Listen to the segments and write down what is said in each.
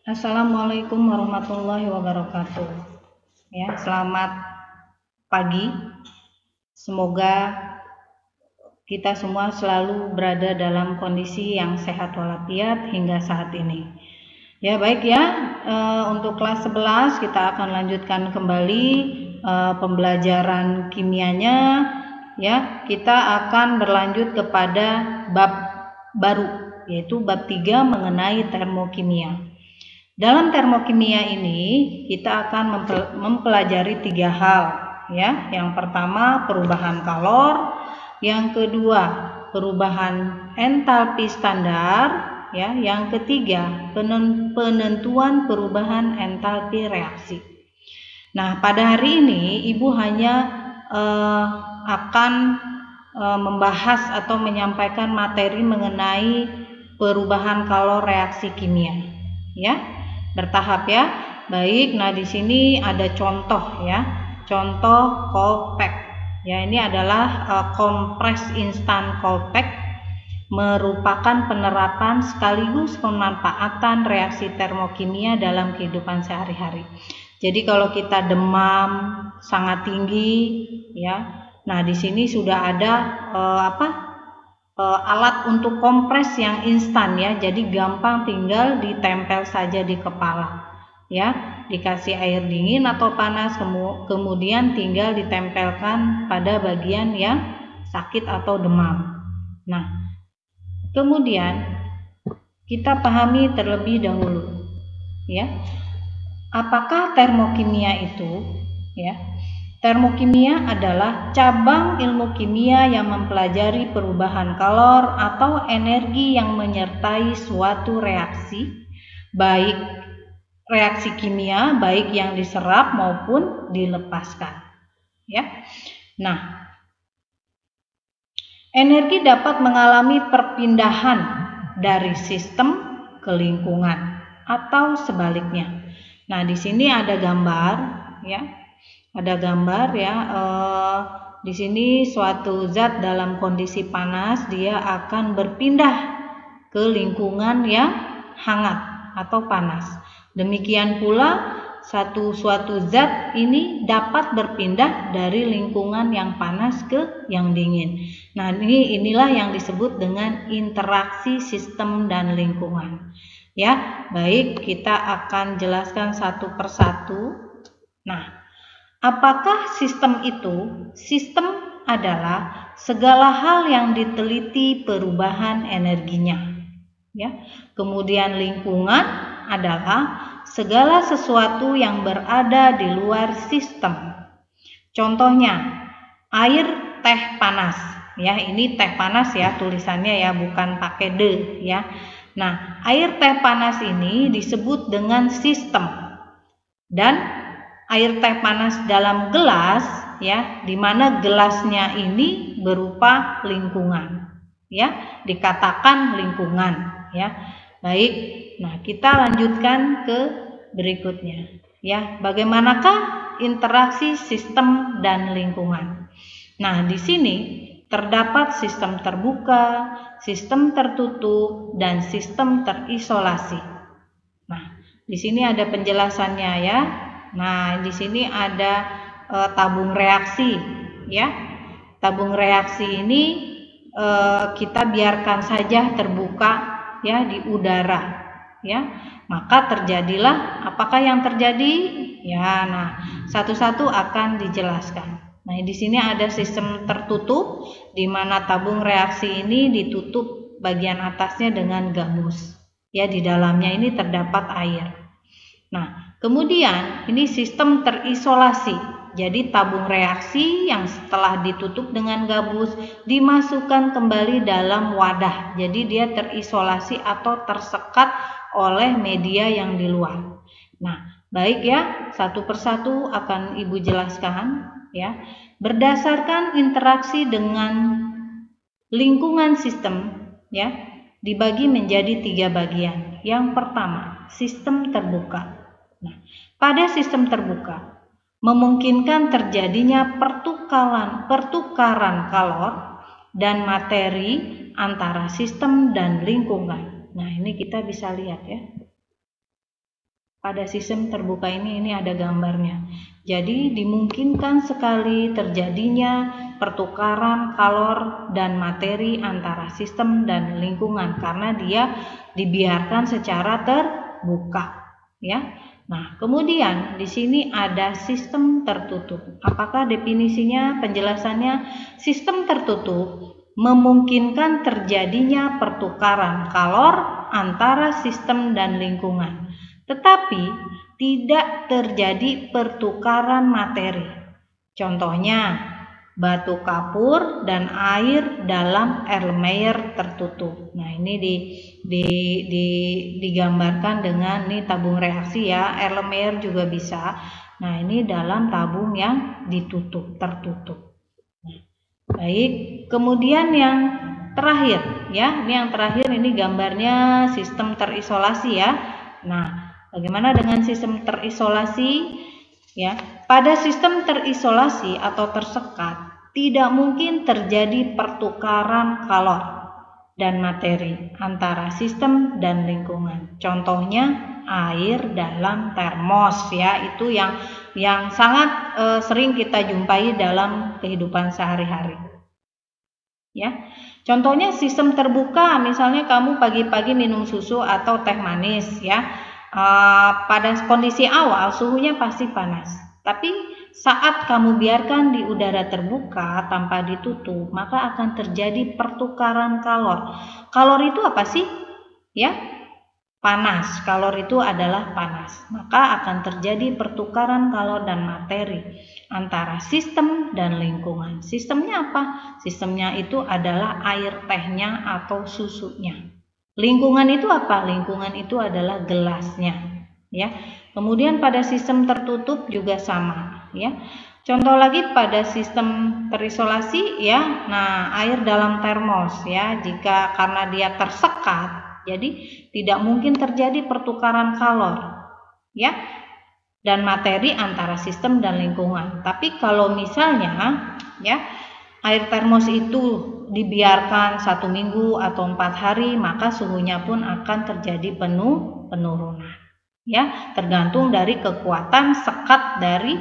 Assalamualaikum warahmatullahi wabarakatuh. Ya, selamat pagi. Semoga kita semua selalu berada dalam kondisi yang sehat walafiat hingga saat ini. Ya, baik ya. Untuk kelas 11 kita akan lanjutkan kembali pembelajaran kimianya. Ya, kita akan berlanjut kepada bab baru, yaitu bab 3 mengenai termokimia. Dalam termokimia ini kita akan mempelajari 3 hal, ya. Yang pertama perubahan kalor, yang kedua perubahan entalpi standar, ya. Yang ketiga penentuan perubahan entalpi reaksi. Nah, pada hari ini Ibu hanya akan membahas atau menyampaikan materi mengenai perubahan kalor reaksi kimia, ya. Bertahap ya. Baik, nah di sini ada contoh ya. Contoh Cold-Pack. Ya, ini adalah kompres instan Cold-Pack, merupakan penerapan sekaligus pemanfaatan reaksi termokimia dalam kehidupan sehari-hari. Jadi kalau kita demam sangat tinggi ya. Nah, di sini sudah ada alat untuk kompres yang instan ya, jadi gampang tinggal ditempel saja di kepala ya, dikasih air dingin atau panas, kemudian tinggal ditempelkan pada bagian yang sakit atau demam. Nah, kemudian kita pahami terlebih dahulu ya, apakah termokimia itu ya. Termokimia adalah cabang ilmu kimia yang mempelajari perubahan kalor atau energi yang menyertai suatu reaksi, baik reaksi kimia, baik yang diserap maupun dilepaskan. Ya. Nah, energi dapat mengalami perpindahan dari sistem ke lingkungan atau sebaliknya. Nah, di sini ada gambar ya. Ada gambar ya, di sini suatu zat dalam kondisi panas dia akan berpindah ke lingkungan yang hangat atau panas. Demikian pula suatu zat ini dapat berpindah dari lingkungan yang panas ke yang dingin. Nah, inilah yang disebut dengan interaksi sistem dan lingkungan. Ya, baik, kita akan jelaskan satu persatu. Nah, apakah sistem itu? Sistem adalah segala hal yang diteliti perubahan energinya. Ya. Kemudian lingkungan adalah segala sesuatu yang berada di luar sistem. Contohnya, air teh panas. Ya, ini teh panas ya tulisannya ya, bukan pakai de ya. Nah, air teh panas ini disebut dengan sistem. Dan air teh panas dalam gelas ya, di mana gelasnya ini berupa lingkungan ya, dikatakan lingkungan ya. Baik, nah kita lanjutkan ke berikutnya ya, bagaimanakah interaksi sistem dan lingkungan. Nah, di sini terdapat sistem terbuka, sistem tertutup, dan sistem terisolasi. Nah, di sini ada penjelasannya ya. Nah, di sini ada tabung reaksi ya. Tabung reaksi ini kita biarkan saja terbuka ya di udara ya. Maka terjadilah apakah yang terjadi? Ya, nah, satu-satu akan dijelaskan. Nah, di sini ada sistem tertutup di mana tabung reaksi ini ditutup bagian atasnya dengan gambus. Ya, di dalamnya ini terdapat air. Nah, kemudian ini sistem terisolasi. Jadi tabung reaksi yang setelah ditutup dengan gabus dimasukkan kembali dalam wadah. Jadi dia terisolasi atau tersekat oleh media yang di luar. Nah, baik ya, satu persatu akan Ibu jelaskan ya. Berdasarkan interaksi dengan lingkungan sistem ya, dibagi menjadi 3 bagian. Yang pertama, sistem terbuka. Nah, pada sistem terbuka memungkinkan terjadinya pertukaran kalor dan materi antara sistem dan lingkungan. Nah, ini kita bisa lihat ya. Pada sistem terbuka ini ada gambarnya. Jadi dimungkinkan sekali terjadinya pertukaran kalor dan materi antara sistem dan lingkungan karena dia dibiarkan secara terbuka, ya. Nah, kemudian di sini ada sistem tertutup. Apakah definisinya, penjelasannya? Sistem tertutup memungkinkan terjadinya pertukaran kalor antara sistem dan lingkungan, tetapi tidak terjadi pertukaran materi. Contohnya, batu kapur dan air dalam Erlenmeyer tertutup. Nah, ini digambarkan dengan ini tabung reaksi ya. Erlenmeyer juga bisa. Nah, ini dalam tabung yang ditutup, tertutup. Nah, baik, kemudian yang terakhir ya. Ini yang terakhir, ini gambarnya sistem terisolasi ya. Nah, bagaimana dengan sistem terisolasi? Ya, pada sistem terisolasi atau tersekat tidak mungkin terjadi pertukaran kalor dan materi antara sistem dan lingkungan. Contohnya air dalam termos ya, itu yang sangat sering kita jumpai dalam kehidupan sehari-hari. Ya. Contohnya sistem terbuka, misalnya kamu pagi-pagi minum susu atau teh manis ya. Pada kondisi awal suhunya pasti panas, tapi saat kamu biarkan di udara terbuka tanpa ditutup, maka akan terjadi pertukaran kalor. Kalor itu apa sih? Ya, panas. Kalor itu adalah panas. Maka akan terjadi pertukaran kalor dan materi antara sistem dan lingkungan. Sistemnya apa? Sistemnya itu adalah air tehnya atau susunya. Lingkungan itu apa? Lingkungan itu adalah gelasnya, ya. Kemudian pada sistem tertutup juga sama, ya. Contoh lagi pada sistem terisolasi, ya. Nah, air dalam termos, ya. Jika karena dia tersekat, jadi tidak mungkin terjadi pertukaran kalor, ya, dan materi antara sistem dan lingkungan. Tapi kalau misalnya, ya, air termos itu dibiarkan 1 minggu atau 4 hari, maka suhunya pun akan terjadi penurunan. Ya, tergantung dari kekuatan sekat dari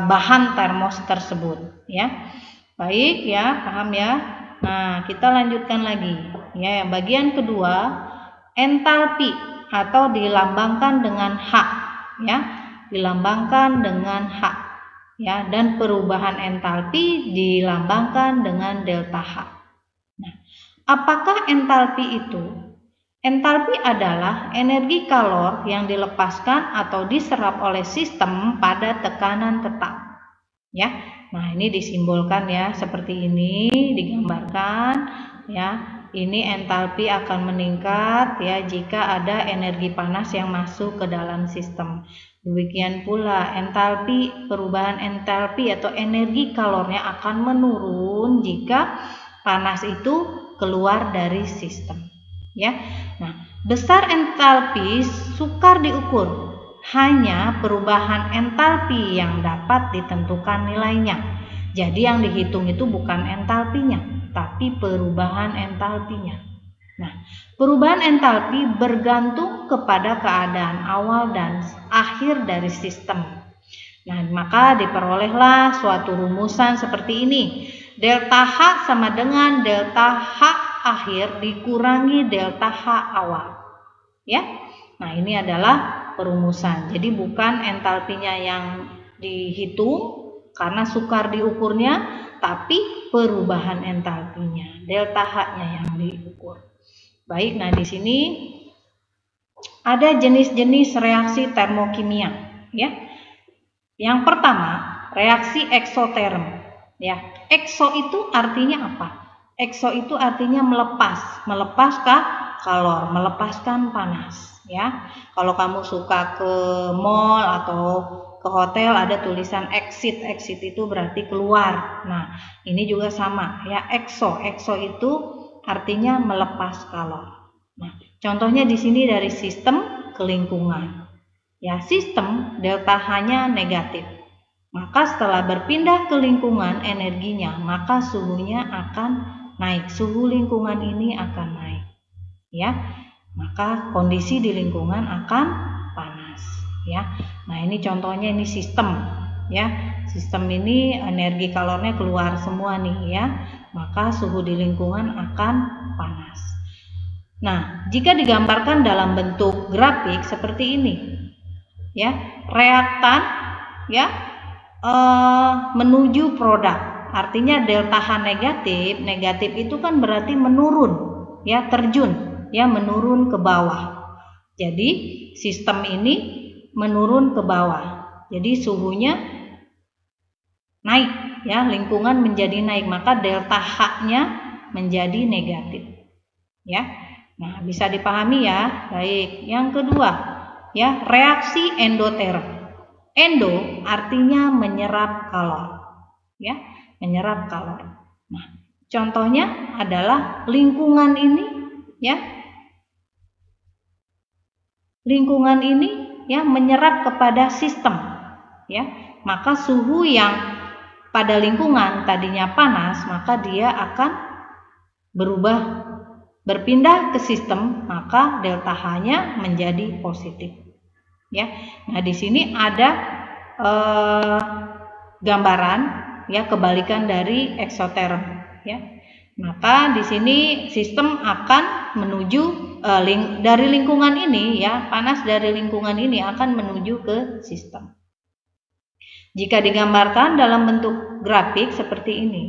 bahan termos tersebut. Ya, baik ya, paham ya. Nah, kita lanjutkan lagi. Ya, yang bagian kedua, entalpi atau dilambangkan dengan H. Ya, dilambangkan dengan H. Ya, dan perubahan entalpi dilambangkan dengan delta H. Nah, apakah entalpi itu? Entalpi adalah energi kalor yang dilepaskan atau diserap oleh sistem pada tekanan tetap. Ya, nah ini disimbolkan ya seperti ini, digambarkan ya. Ini entalpi akan meningkat ya jika ada energi panas yang masuk ke dalam sistem. Demikian pula entalpi, perubahan entalpi atau energi kalornya akan menurun jika panas itu keluar dari sistem. Ya. Nah, besar entalpi sukar diukur. Hanya perubahan entalpi yang dapat ditentukan nilainya. Jadi yang dihitung itu bukan entalpinya, tapi perubahan entalpinya. Nah, perubahan entalpi bergantung kepada keadaan awal dan akhir dari sistem. Nah, maka diperolehlah suatu rumusan seperti ini. Delta H sama dengan delta H akhir dikurangi delta H awal. Ya. Nah, ini adalah perumusan. Jadi bukan entalpinya yang dihitung karena sukar diukurnya, tapi perubahan entalpinya, delta H-nya yang diukur. Baik, nah di sini ada jenis-jenis reaksi termokimia, ya. Yang pertama, reaksi eksoterm, ya. Ekso itu artinya apa? Ekso itu artinya melepas kalor, melepaskan panas, ya. Kalau kamu suka ke mall atau ke hotel ada tulisan exit itu berarti keluar. Nah, ini juga sama ya, ekso itu artinya melepas kalor. Nah, contohnya di sini dari sistem ke lingkungan. Ya, sistem delta H-nya negatif. Maka setelah berpindah ke lingkungan energinya, maka suhunya akan naik. Suhu lingkungan ini akan naik. Ya. Maka kondisi di lingkungan akan panas, ya. Nah, ini contohnya, ini sistem, ya. Sistem ini energi kalornya keluar semua nih, ya. Maka suhu di lingkungan akan panas. Nah, jika digambarkan dalam bentuk grafik seperti ini, ya, reaktan, ya, menuju produk. Artinya delta H negatif, negatif itu kan berarti menurun, ya, terjun, ya, menurun ke bawah. Jadi sistem ini menurun ke bawah. Jadi suhunya naik, ya, lingkungan menjadi naik, maka delta H-nya menjadi negatif, ya. Nah, bisa dipahami ya. Baik, yang kedua, ya, reaksi endoterm. Endo artinya menyerap kalor, ya, menyerap kalor. Nah, contohnya adalah lingkungan ini, ya, lingkungan ini, ya, menyerap kepada sistem, ya, maka suhu yang pada lingkungan tadinya panas, maka dia akan berubah, berpindah ke sistem, maka delta H-nya menjadi positif. Ya, nah di sini ada gambaran, ya, kebalikan dari eksoterm, ya. Maka di sini sistem akan menuju dari lingkungan ini, ya, panas dari lingkungan ini akan menuju ke sistem. Jika digambarkan dalam bentuk grafik seperti ini,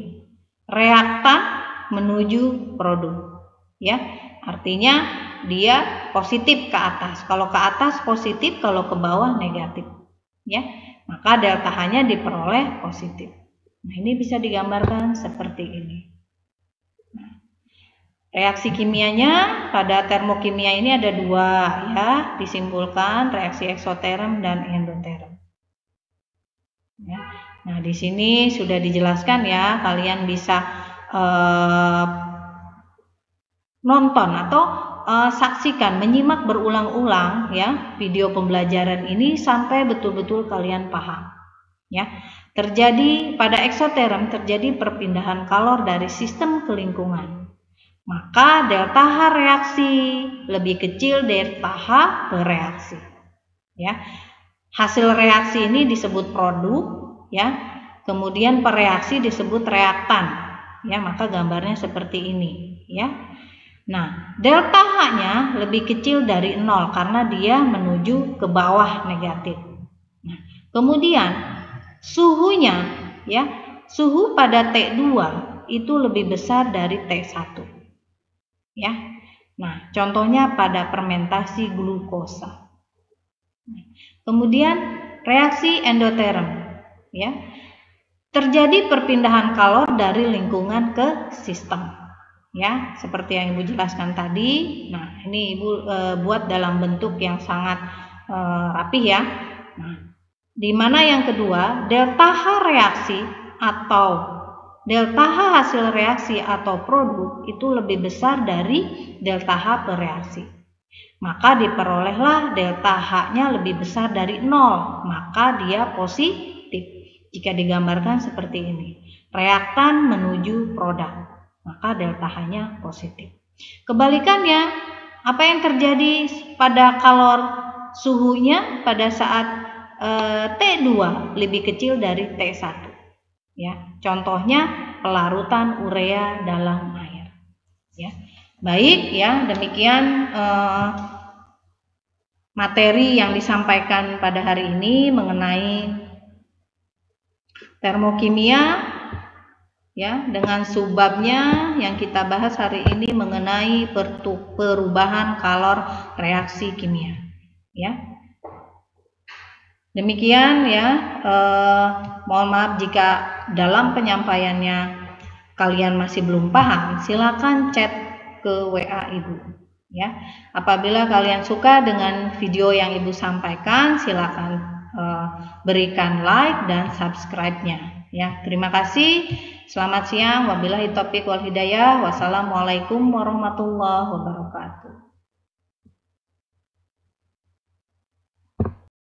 reaktan menuju produk, ya, artinya dia positif ke atas. Kalau ke atas positif, kalau ke bawah negatif, ya, maka delta H-nya diperoleh positif. Nah, ini bisa digambarkan seperti ini. Nah, reaksi kimianya pada termokimia ini ada dua, ya, disimpulkan reaksi eksoterm dan endoterm. Ya. Nah, di sini sudah dijelaskan, ya, kalian bisa nonton atau saksikan, menyimak berulang-ulang, ya, video pembelajaran ini sampai betul-betul kalian paham, ya. Terjadi pada eksoterm terjadi perpindahan kalor dari sistem ke lingkungan. Maka delta H reaksi lebih kecil delta H bereaksi, ya. Hasil reaksi ini disebut produk, ya. Kemudian pereaksi disebut reaktan, ya. Maka gambarnya seperti ini, ya. Nah, delta H-nya lebih kecil dari 0 karena dia menuju ke bawah negatif. Nah, kemudian suhunya, ya, suhu pada T2 itu lebih besar dari T1. Ya. Nah, contohnya pada fermentasi glukosa. Kemudian reaksi endoterm, ya. Terjadi perpindahan kalor dari lingkungan ke sistem. Ya, seperti yang Ibu jelaskan tadi. Nah, ini Ibu buat dalam bentuk yang sangat rapih, ya. Nah, di mana yang kedua, delta H reaksi atau delta H hasil reaksi atau produk itu lebih besar dari delta H bereaksi. Maka diperolehlah delta H-nya lebih besar dari 0, maka dia positif. Jika digambarkan seperti ini, reaktan menuju produk, maka delta H-nya positif. Kebalikannya, apa yang terjadi pada kalor suhunya pada saat T2 lebih kecil dari T1, ya. Contohnya pelarutan urea dalam air, ya. Baik, ya, demikian materi yang disampaikan pada hari ini mengenai termokimia, ya, dengan subbabnya yang kita bahas hari ini mengenai perubahan kalor reaksi kimia, ya. Demikian, ya, mohon maaf jika dalam penyampaiannya kalian masih belum paham, silakan chat ke WA Ibu, ya. Apabila kalian suka dengan video yang Ibu sampaikan, silakan berikan like dan subscribe-nya, ya. Terima kasih. Selamat siang. Wabillahi taufiq wal hidayah. Wassalamualaikum warahmatullahi wabarakatuh.